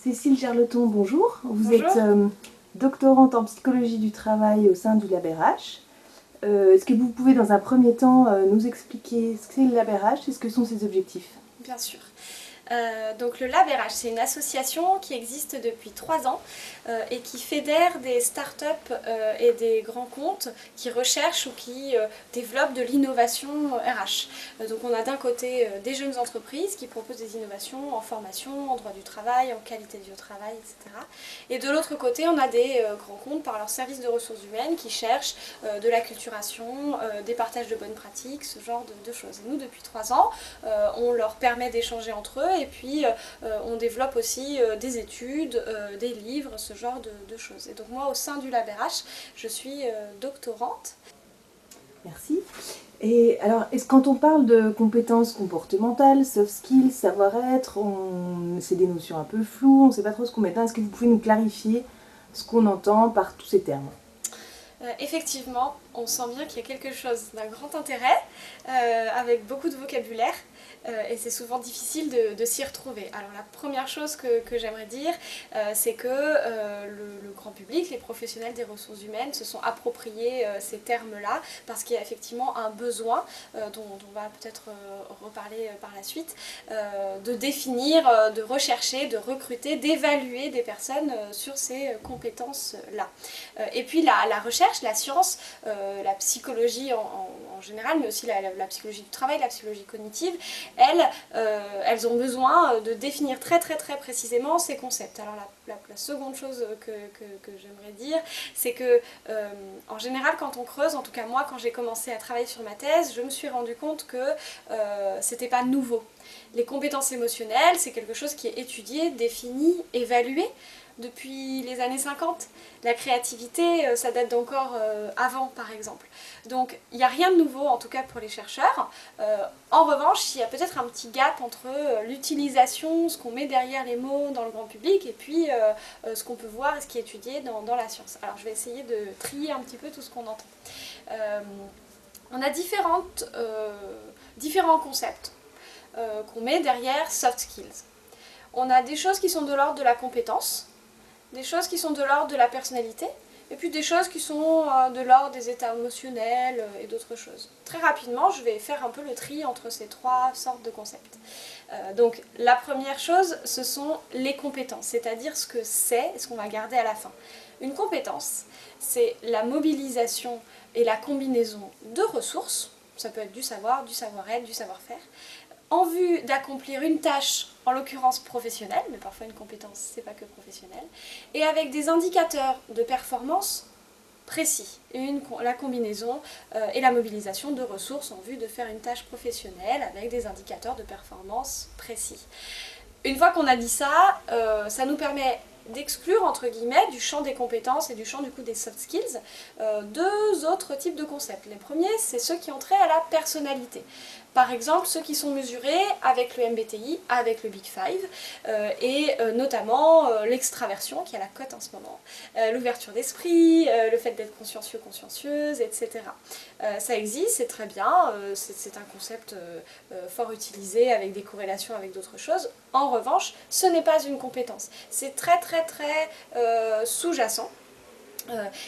Cécile Gerleton, bonjour. Vous Bonjour. êtes doctorante en psychologie du travail au sein du LabRH. Est-ce que vous pouvez dans un premier temps nous expliquer ce que c'est le LabRH et ce que sont ses objectifs? Bien sûr. Donc le LabRH, c'est une association qui existe depuis 3 ans et qui fédère des startups et des grands comptes qui recherchent ou qui développent de l'innovation RH. Donc on a d'un côté des jeunes entreprises qui proposent des innovations en formation, en droit du travail, en qualité de vie au travail, etc. Et de l'autre côté, on a des grands comptes par leur service de ressources humaines qui cherchent de l'acculturation, des partages de bonnes pratiques, ce genre de choses. Et nous, depuis 3 ans, on leur permet d'échanger entre eux et puis on développe aussi des études, des livres, ce genre de choses. Et donc moi, au sein du LabRH, je suis doctorante. Merci. Et alors, quand on parle de compétences comportementales, soft skills, savoir-être, c'est des notions un peu floues, on ne sait pas trop ce qu'on met dedans. Est-ce que vous pouvez nous clarifier ce qu'on entend par tous ces termes? Effectivement, on sent bien qu'il y a quelque chose d'un grand intérêt, avec beaucoup de vocabulaire, et c'est souvent difficile de s'y retrouver. Alors la première chose que j'aimerais dire, c'est que le grand public, les professionnels des ressources humaines se sont appropriés ces termes-là, parce qu'il y a effectivement un besoin, dont on va peut-être reparler par la suite, de définir, de rechercher, de recruter, d'évaluer des personnes sur ces compétences-là. Et puis la recherche, la science, la psychologie en général, mais aussi la psychologie du travail, la psychologie cognitive, elles ont besoin de définir très précisément ces concepts. Alors la seconde chose que j'aimerais dire, c'est que en général quand on creuse, en tout cas moi quand j'ai commencé à travailler sur ma thèse, je me suis rendu compte que c'était pas nouveau. Les compétences émotionnelles, c'est quelque chose qui est étudié, défini, évalué depuis les années 50. La créativité, ça date d'encore avant, par exemple. Donc, il n'y a rien de nouveau, en tout cas pour les chercheurs. En revanche, il y a peut-être un petit gap entre l'utilisation, ce qu'on met derrière les mots dans le grand public, et puis ce qu'on peut voir et ce qui est étudié dans la science. Alors, je vais essayer de trier un petit peu tout ce qu'on entend. On a différents concepts qu'on met derrière soft skills. On a des choses qui sont de l'ordre de la compétence, des choses qui sont de l'ordre de la personnalité, et puis des choses qui sont de l'ordre des états émotionnels et d'autres choses. Très rapidement, je vais faire un peu le tri entre ces 3 sortes de concepts. Donc la première chose, ce sont les compétences, c'est-à-dire ce que c'est et ce qu'on va garder à la fin. Une compétence, c'est la mobilisation et la combinaison de ressources, ça peut être du savoir, du savoir-être, du savoir-faire, en vue d'accomplir une tâche, en l'occurrence professionnelle, mais parfois une compétence, c'est pas que professionnel, et avec des indicateurs de performance précis, et la combinaison et la mobilisation de ressources en vue de faire une tâche professionnelle avec des indicateurs de performance précis. Une fois qu'on a dit ça, ça nous permet d'exclure entre guillemets du champ des compétences et du champ du coup des soft skills 2 autres types de concepts. Les premiers, c'est ceux qui ont trait à la personnalité. Par exemple, ceux qui sont mesurés avec le MBTI, avec le Big Five, et notamment l'extraversion qui a la cote en ce moment, l'ouverture d'esprit, le fait d'être consciencieux, consciencieuse, etc. Ça existe, c'est très bien, c'est un concept fort utilisé avec des corrélations avec d'autres choses. En revanche, ce n'est pas une compétence. C'est très sous-jacent.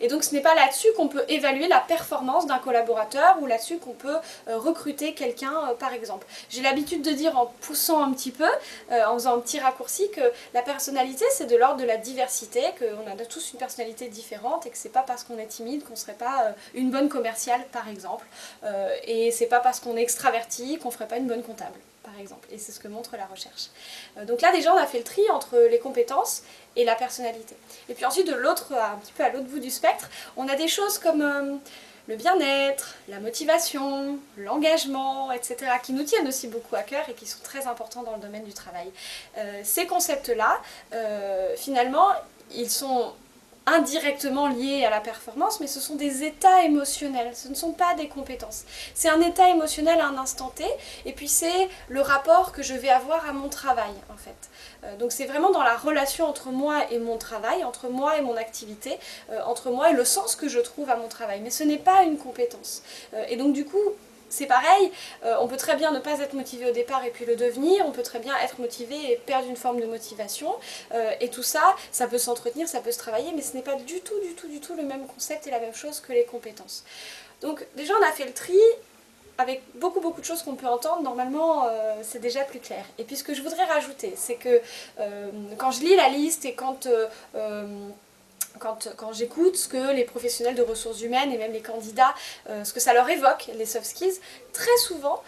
Et donc ce n'est pas là-dessus qu'on peut évaluer la performance d'un collaborateur ou là-dessus qu'on peut recruter quelqu'un par exemple. J'ai l'habitude de dire en poussant un petit peu, en faisant un petit raccourci, que la personnalité c'est de l'ordre de la diversité, qu'on a tous une personnalité différente et que c'est pas parce qu'on est timide qu'on serait pas une bonne commerciale par exemple, et c'est pas parce qu'on est extraverti qu'on ferait pas une bonne comptable par exemple, et c'est ce que montre la recherche. Donc là déjà on a fait le tri entre les compétences et la personnalité. Et puis ensuite de l'autre, un petit peu à l'autre bout du spectre, on a des choses comme le bien-être, la motivation, l'engagement, etc., qui nous tiennent aussi beaucoup à cœur et qui sont très importants dans le domaine du travail. Ces concepts-là, finalement, ils sont indirectement liés à la performance, mais ce sont des états émotionnels, ce ne sont pas des compétences. C'est un état émotionnel à un instant T, et puis c'est le rapport que je vais avoir à mon travail, en fait. Donc c'est vraiment dans la relation entre moi et mon travail, entre moi et mon activité, entre moi et le sens que je trouve à mon travail, mais ce n'est pas une compétence. Et donc du coup, c'est pareil, on peut très bien ne pas être motivé au départ et puis le devenir, on peut très bien être motivé et perdre une forme de motivation, et tout ça, ça peut s'entretenir, ça peut se travailler, mais ce n'est pas du tout le même concept et la même chose que les compétences. Donc déjà on a fait le tri, avec beaucoup de choses qu'on peut entendre, normalement c'est déjà plus clair. Et puis ce que je voudrais rajouter, c'est que quand je lis la liste et quand j'écoute ce que les professionnels de ressources humaines et même les candidats, ce que ça leur évoque, les soft skills, très souvent,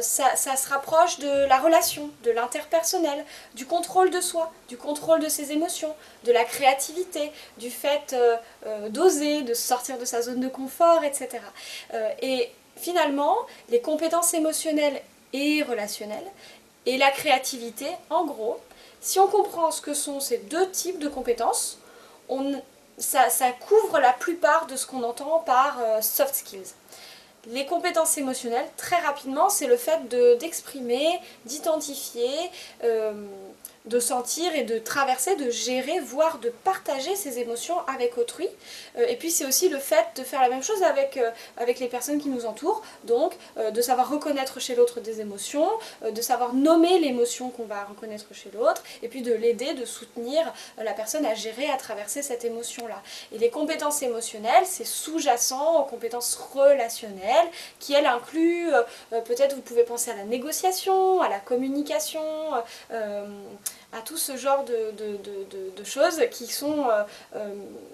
ça se rapproche de la relation, de l'interpersonnel, du contrôle de soi, du contrôle de ses émotions, de la créativité, du fait d'oser, de sortir de sa zone de confort, etc. Et finalement, les compétences émotionnelles et relationnelles et la créativité, en gros, si on comprend ce que sont ces deux types de compétences, ça couvre la plupart de ce qu'on entend par soft skills. Les compétences émotionnelles, très rapidement, c'est le fait d'exprimer, d'identifier, de sentir et de traverser, de gérer, voire de partager ses émotions avec autrui. Et puis c'est aussi le fait de faire la même chose avec les personnes qui nous entourent, donc de savoir reconnaître chez l'autre des émotions, de savoir nommer l'émotion qu'on va reconnaître chez l'autre, et puis de l'aider, de soutenir la personne à gérer, à traverser cette émotion-là. Et les compétences émotionnelles, c'est sous-jacent aux compétences relationnelles, qui elles incluent, peut-être vous pouvez penser à la négociation, à la communication, à tout ce genre de choses qui sont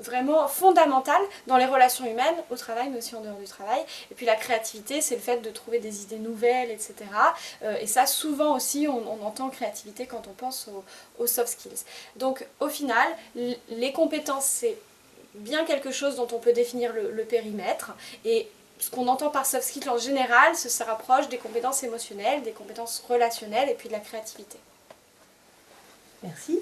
vraiment fondamentales dans les relations humaines, au travail mais aussi en dehors du travail. Et puis la créativité, c'est le fait de trouver des idées nouvelles, etc. Et ça, souvent aussi, on entend créativité quand on pense aux soft skills. Donc au final, les compétences, c'est bien quelque chose dont on peut définir le périmètre, et ce qu'on entend par soft skills en général, ça se rapproche des compétences émotionnelles, des compétences relationnelles et puis de la créativité. Merci.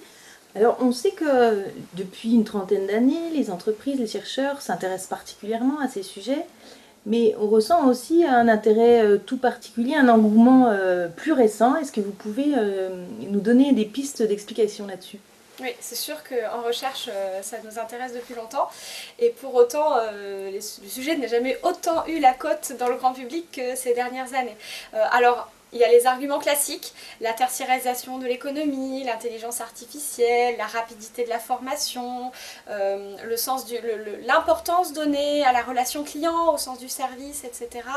Alors, on sait que depuis une trentaine d'années, les entreprises, les chercheurs s'intéressent particulièrement à ces sujets, mais on ressent aussi un intérêt tout particulier, un engouement plus récent. Est-ce que vous pouvez nous donner des pistes d'explication là-dessus ? Oui, c'est sûr qu'en recherche, ça nous intéresse depuis longtemps, et pour autant, le sujet n'a jamais autant eu la cote dans le grand public que ces dernières années. Alors, il y a les arguments classiques, la tertiarisation de l'économie, l'intelligence artificielle, la rapidité de la formation, l'importance donnée à la relation client, au sens du service, etc.,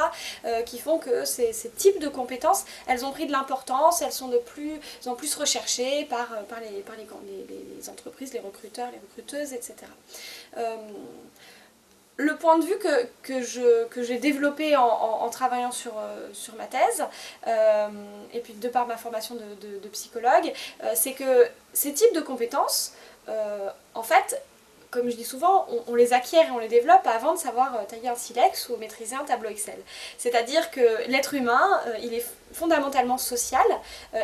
qui font que ces types de compétences, elles ont pris de l'importance, elles sont plus recherchées par les entreprises, les recruteurs, les recruteuses, etc. Le point de vue que j'ai développé en travaillant sur ma thèse, et puis de par ma formation de psychologue, c'est que ces types de compétences, en fait, comme je dis souvent, on les acquiert et on les développe avant de savoir tailler un silex ou maîtriser un tableau Excel. C'est-à-dire que l'être humain, il est fondamentalement social,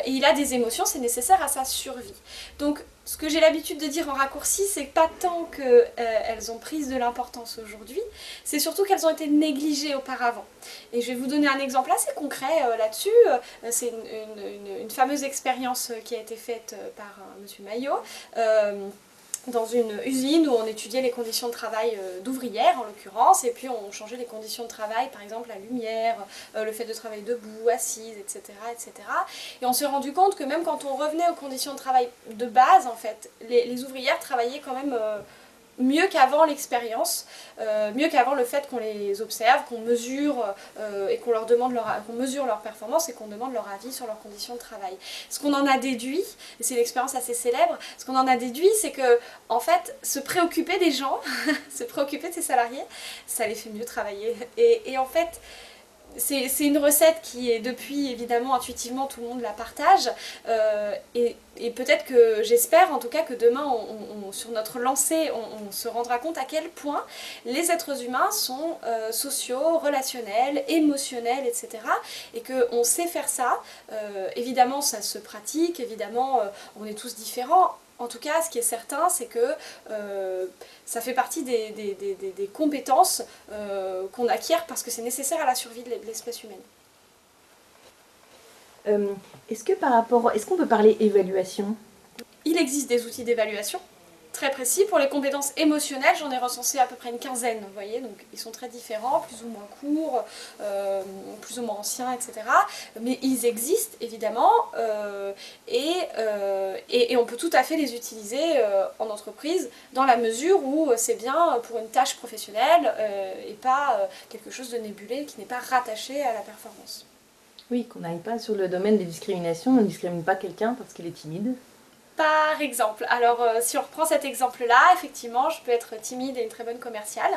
et il a des émotions, c'est nécessaire à sa survie. Donc, ce que j'ai l'habitude de dire en raccourci, c'est pas tant qu'elles ont pris de l'importance aujourd'hui, c'est surtout qu'elles ont été négligées auparavant. Et je vais vous donner un exemple assez concret là-dessus. C'est une fameuse expérience qui a été faite par M. Maillot, dans une usine où on étudiait les conditions de travail d'ouvrières en l'occurrence, et puis on changeait les conditions de travail, par exemple la lumière, le fait de travailler debout, assise, etc., etc. Et on s'est rendu compte que même quand on revenait aux conditions de travail de base, en fait, les ouvrières travaillaient quand même mieux qu'avant l'expérience, mieux qu'avant le fait qu'on les observe, qu'on mesure et qu'on leur demande qu'on mesure leur performance et qu'on demande leur avis sur leurs conditions de travail. Ce qu'on en a déduit, et c'est une expérience assez célèbre, ce qu'on en a déduit, c'est que en fait, se préoccuper des gens, se préoccuper de ses salariés, ça les fait mieux travailler. Et en fait, c'est une recette qui est depuis, évidemment, intuitivement, tout le monde la partage, et peut-être que, j'espère en tout cas que demain, sur notre lancée, on se rendra compte à quel point les êtres humains sont sociaux, relationnels, émotionnels, etc. Et qu'on sait faire ça. Évidemment, ça se pratique, évidemment, on est tous différents. En tout cas, ce qui est certain, c'est que ça fait partie des compétences qu'on acquiert parce que c'est nécessaire à la survie de l'espèce humaine. Est-ce qu'on peut parler évaluation ? Il existe des outils d'évaluation. très précis. Pour les compétences émotionnelles, j'en ai recensé à peu près une quinzaine, vous voyez, donc ils sont très différents, plus ou moins courts, plus ou moins anciens, etc. Mais ils existent, évidemment, et on peut tout à fait les utiliser en entreprise, dans la mesure où c'est bien pour une tâche professionnelle et pas quelque chose de nébuleux qui n'est pas rattaché à la performance. Oui, qu'on n'aille pas sur le domaine des discriminations, on ne discrimine pas quelqu'un parce qu'il est timide. Par exemple, alors si on reprend cet exemple-là, effectivement, je peux être timide et une très bonne commerciale,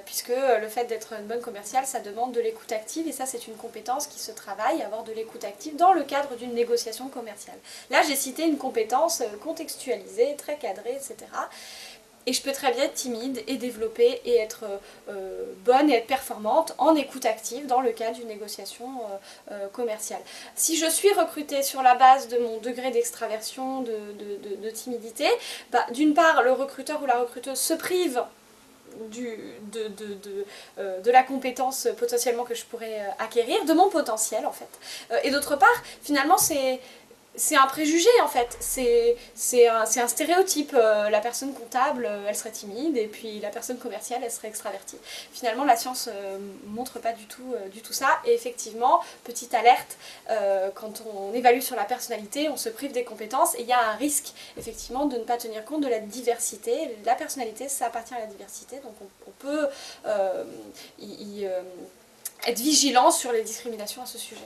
puisque le fait d'être une bonne commerciale, ça demande de l'écoute active, et ça c'est une compétence qui se travaille, avoir de l'écoute active dans le cadre d'une négociation commerciale. Là j'ai cité une compétence contextualisée, très cadrée, etc. Et je peux très bien être timide et développer et être bonne et être performante en écoute active dans le cadre d'une négociation commerciale. Si je suis recrutée sur la base de mon degré d'extraversion, de timidité, bah, d'une part, le recruteur ou la recruteuse se prive de la compétence potentiellement que je pourrais acquérir, de mon potentiel en fait. Et d'autre part, finalement, c'est un préjugé en fait, c'est un stéréotype. La personne comptable, elle serait timide, et puis la personne commerciale, elle serait extravertie. Finalement, la science montre pas du tout ça, et effectivement, petite alerte, quand on évalue sur la personnalité, on se prive des compétences, et il y a un risque, effectivement, de ne pas tenir compte de la diversité. La personnalité, ça appartient à la diversité, donc on peut être vigilant sur les discriminations à ce sujet.